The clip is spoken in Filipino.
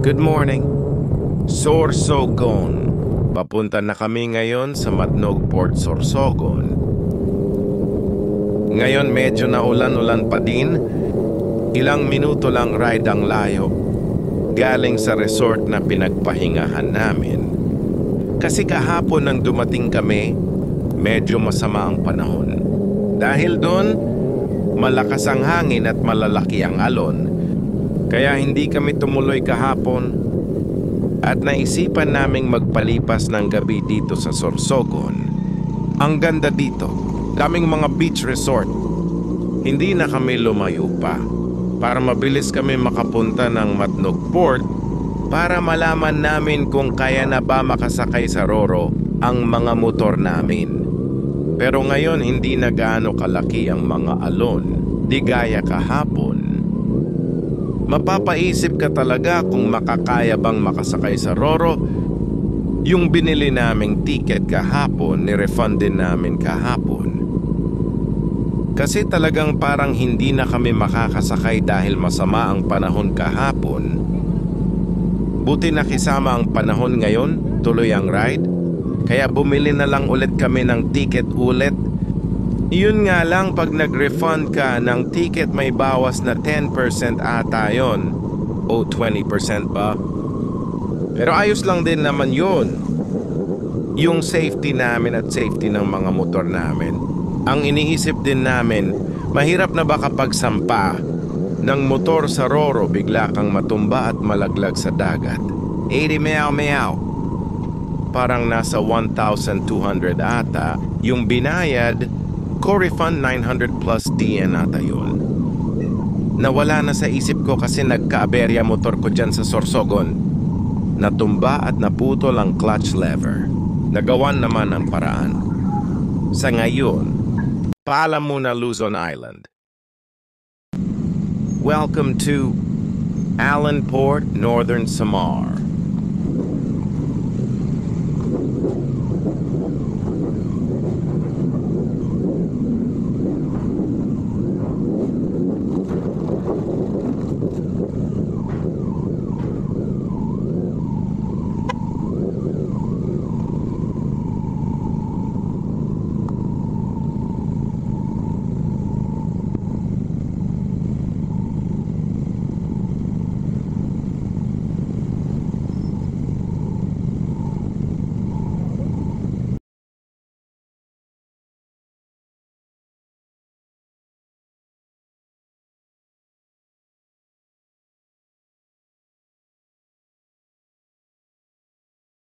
Good morning. Sorsogon. Papunta na kami ngayon sa Matnog Port Sorsogon. Ngayon medyo naulan-ulan pa din. Ilang minuto lang ride ang layo. Galing sa resort na pinagpahingahan namin. Kasi kahapon nang dumating kami, medyo masama ang panahon. Dahil doon, malakas ang hangin at malalaki ang alon. Kaya hindi kami tumuloy kahapon at naisipan naming magpalipas ng gabi dito sa Sorsogon. Ang ganda dito, daming mga beach resort. Hindi na kami lumayo pa para mabilis kami makapunta ng Matnog Port para malaman namin kung kaya na ba makasakay sa Roro ang mga motor namin. Pero ngayon hindi na gaano kalaki ang mga alon, di gaya kahapon. Mapapaisip ka talaga kung makakaya bang makasakay sa Roro. Yung binili naming ticket kahapon, ni-refund din namin kahapon. Kasi talagang parang hindi na kami makakasakay dahil masama ang panahon kahapon. Buti nakisama ang panahon ngayon, tuloy ang ride. Kaya bumili na lang ulit kami ng ticket ulit. Yun nga lang pag nag-refund ka ng ticket may bawas na 10% ata yun. O 20% ba? Pero ayos lang din naman yun. Yung safety namin at safety ng mga motor namin. Ang iniisip din namin, mahirap na ba kapag sampa ng motor sa Roro bigla kang matumba at malaglag sa dagat. 80 meow meow. Parang nasa 1,200 ata yung binayad. Co-refund 900 plus DN ata yun. Nawala na sa isip ko kasi nagka-aberya motor ko dyan sa Sorsogon. Natumba at naputol ang clutch lever. Nagawan naman ang paraan. Sa ngayon, paalam muna Luzon Island. Welcome to Allen Port, Northern Samar.